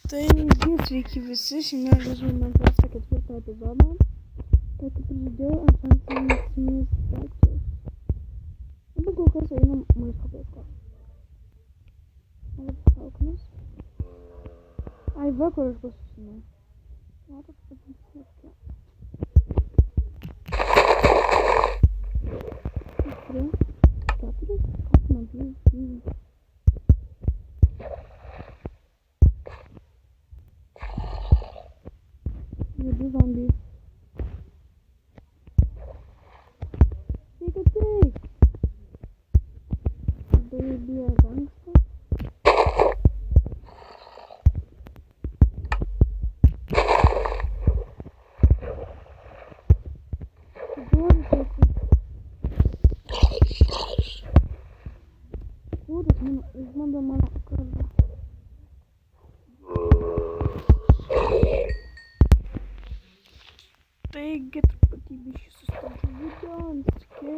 Taigi, sveiki visi, šiandien žaidžiame Minecraft'o 4 epizodą. Ir kaip ir žaidėjau, enchantinės daiktus. Dabar kol kas einam maisto paieškos. Dabar traukiamės. Ai, va, kur aš pasisusinau. Matot, patinti. 3, 4, man 3. Vedu zombį. Sveika. Baby gangsta. Išmando mano kardą. Taigi truputį biškį sustabdžiu video, antrikė.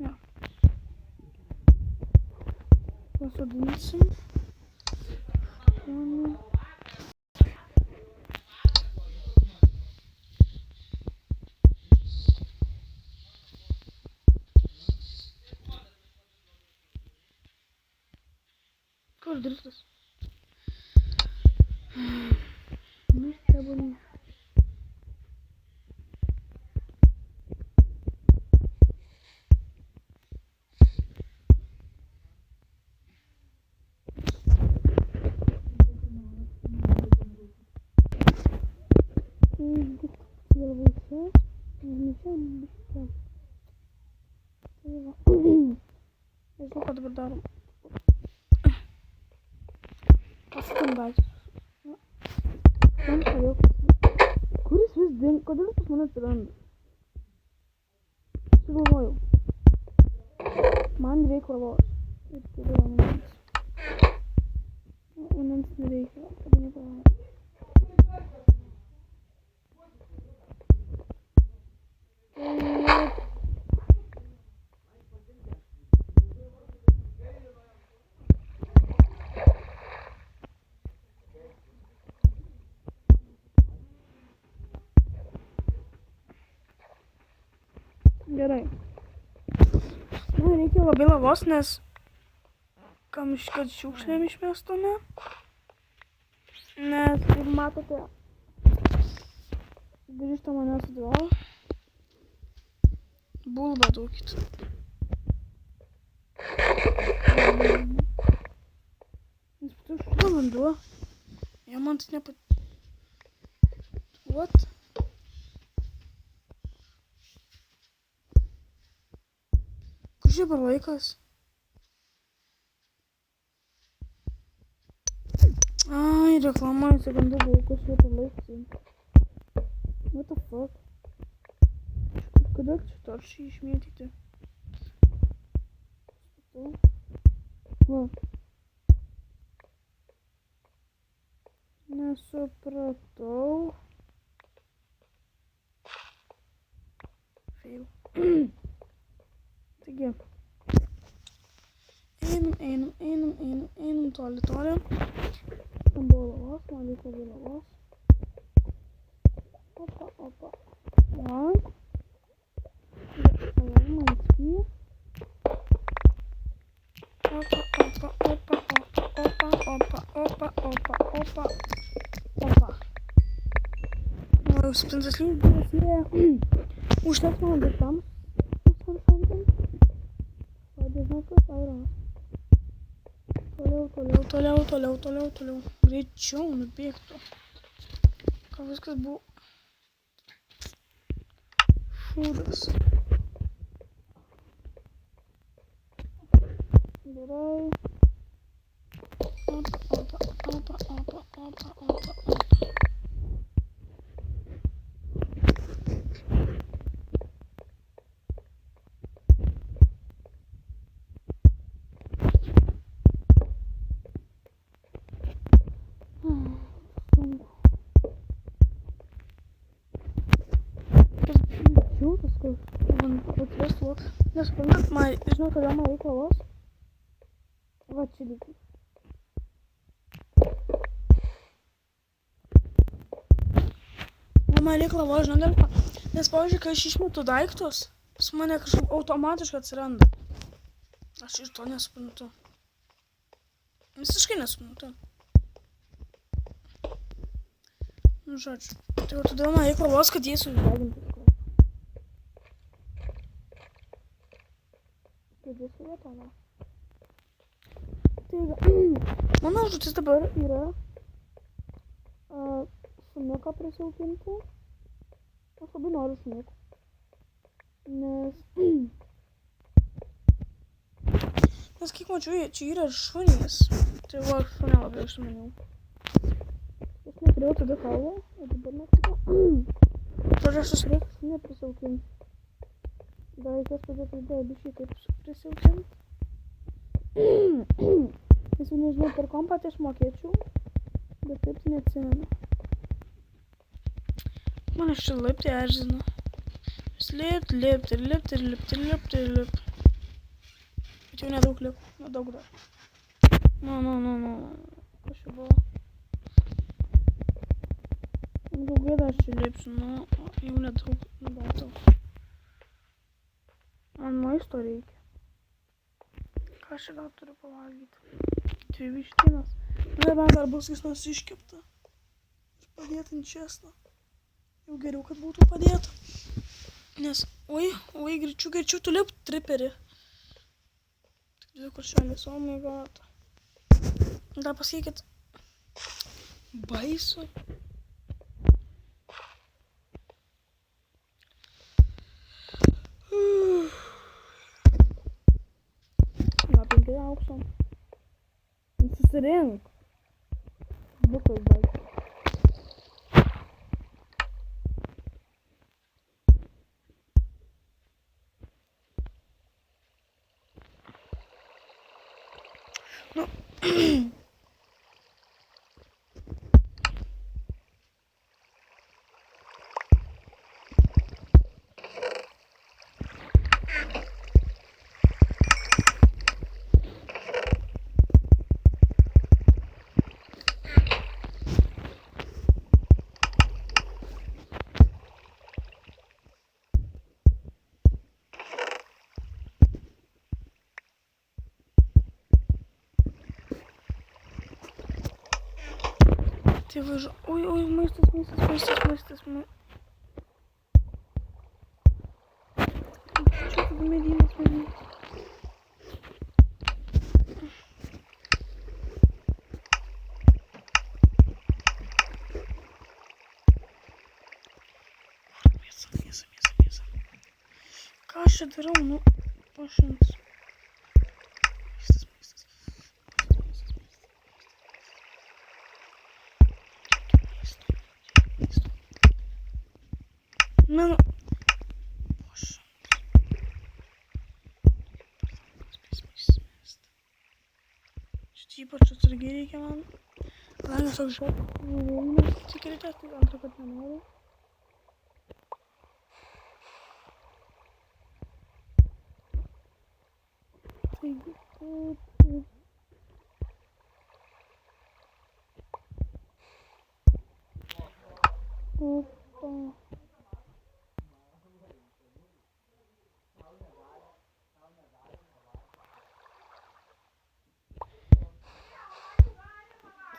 Ja. Pasodinsim. Kur driftas? Nustebonė. Nežinau, ką dabar darom. Paskambačius. Kuris vis dingo? Kodėl jis pas mane atsiranda? Sugalvojau. Man reikia lavos. Ir turiu vandens. Vandens nereikia. Kada nepalavau. Gerai. Man reikia labai lavos, nes kad šiukšlėm išmestume. Nes, kaip matote, grįžta manęs atgal. Bulbą daukit. Nes patų šuo vanduo. Ja, man tai nepat... What? Kur dabar laikas? Ai, reklama įsigandų laukus vietą laiksai. What the fuck? Kodėl čia torčiai išmėtyti? Va. Nesupratau. Fail. Taigi. Einam toli. Tam buvo lavos, man reikia labai lavos. Opa. Va. Opa. Jau 7 lygis užteks man daiktam. Toliau. Greičiau nubėgtų. Ką viskas buvo šūdas. Gerai. Opa. Nesuprantat, žinau, kodėl man reikia lavos. Va čia lygiai. man reikia lavo, žinau, dėl ko. Nes, pavyzdžiui, kai aš išmetu daiktus, pas mane kažkaip automatiškai atsiranda. Aš ir to nesuprantu. Visiškai nesuprantu. Nu, žodžiu. Tai jau todėl man reikia lavos, kad jie suždeginti. Taigi su vieta, va. Tai mano užduotis dabar yra šuniuką prisijaukinti. Aš labai noriu šuniukų. Nes kiek mačiau, čia yra šunys. Tai va, šunė labai užsimaniau. Aš neturėjau tada kaulo, o dabar neturiu. Žodžiu, aš susirėksiu šunį prisijaukinti. Dar reikės padėti biškai kaip prisijaukinti. Nes jau nežinau, per kompą tai aš mokėčiau, bet taip neatsimenu. Man aš čia laiptai erzina. Vis lipt. Bet jau nedaug lipt, nedaug dar. Nu. Kas čia buvo? Daugai dar čia lipsiu, jau nedaug. Man maisto reikia. Ką aš gal turiu pavalgyti? 2 vištienos. Nebent dar bus kas nors iškepta. Ir padėta ant česno. Jau geriau, kad būtų padėta. Nes, oi, greičiau tu lip triperį. Tik 2 kuršelės, oh my god. Dar pasakykit. Baisu. Na, 5 aukso. Susirink. Bukas baisu. Nu. Tai važiu. Oi, maistas. Čia tada medynas. Mėsa. Ką aš čia darau, aš jums. Man... Bože. Šitą ypač atsargiai reikia man. Kadangi toks žodis tik reikia, tai antrą kartą nenoriu. Taigi, taip. Opa.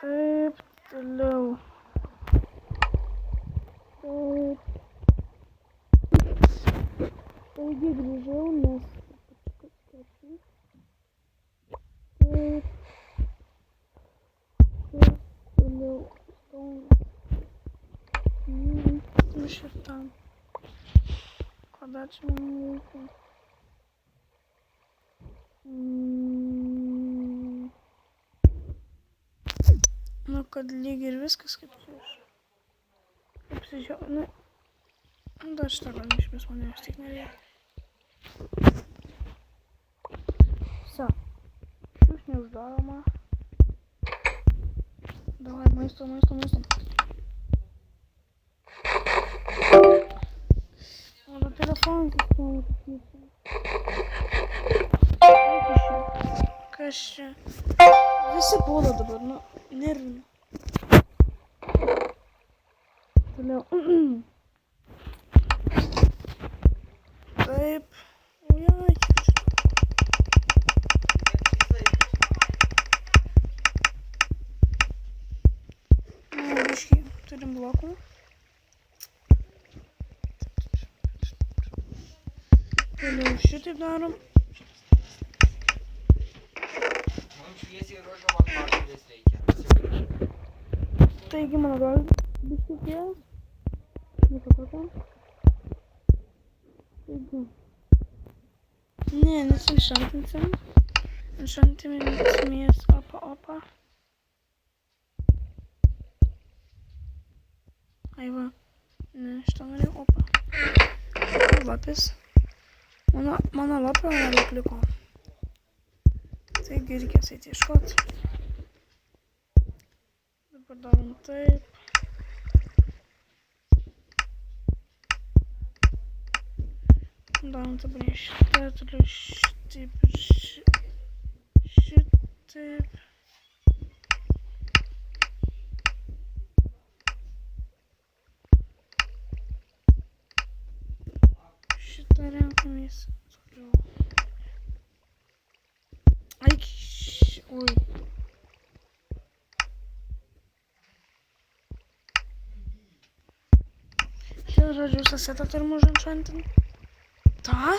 Taip, toliau. Taip. Taigi grįžau, nes... Taip. Taip, toliau. Nu šitam. Kada čia man reikia? Nu, kad lygiai ir viskas kaip prieš. Apsižiau, dar šitą gal išmės mane vis tik nereikia. Sa. Šius neuždaroma. Davai, maisto. O, da telefonas įstumė patyčia. Kas čia? Visi puola dabar, nervina. Toliau. Taip. Ojai. Biškai, turim blokų. Toliau šitaip darom. Mums šviesiai rožio man pažadės reikia. Taigi mano brolis biškai kėlės. Nieko tokio. Taigi. Ne, nesenšantinsim. Enšantinsimės opa. Ai va. Ne, šitą norėjau opa. Lapis. Mano lapio nedaug liko. Taigi reikės eiti ieškot. Dabar darom taip. Darom dabar šitą, toliau šitaip ir šitaip. Šitą renkamės toliau. Aik, oi. Šitą žodžiu visą setą turim užanšantinti. Ta?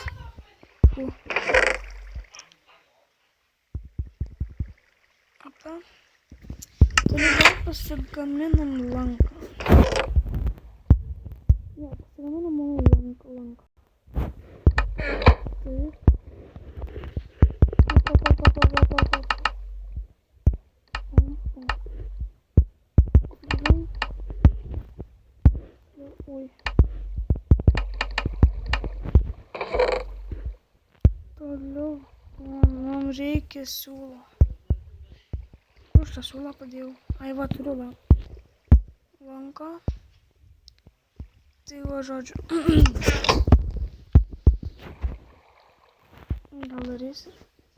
Opa. Toliau gal pasigaminam lanką. Jo, pasigaminam mano lanką. Taip. Oi. Toliau man reikia siūlo. Kur aš tą siūlą padėjau? Ai va, turiu lanką. Tai va žodžiu. Gal darys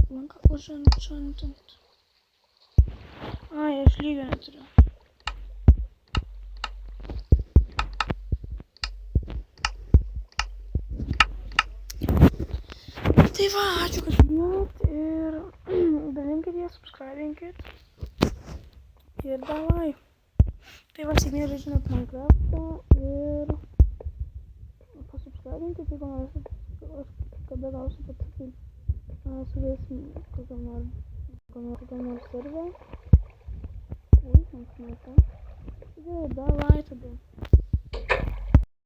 lanką užančantint. Ai, aš lygio neturiu. Tai va, ačiū, kad žiūrėjot ir dalinkit ją, subscribinkit. Ir davai. Tai va, sėkmės žaidžiant Minecraftą ir pasubscribinkit, jeigu norėsit, kada gausiu patikrinti. Suvėsim kokiam nors servę. Ui, man smeta. Gerai, davai tada.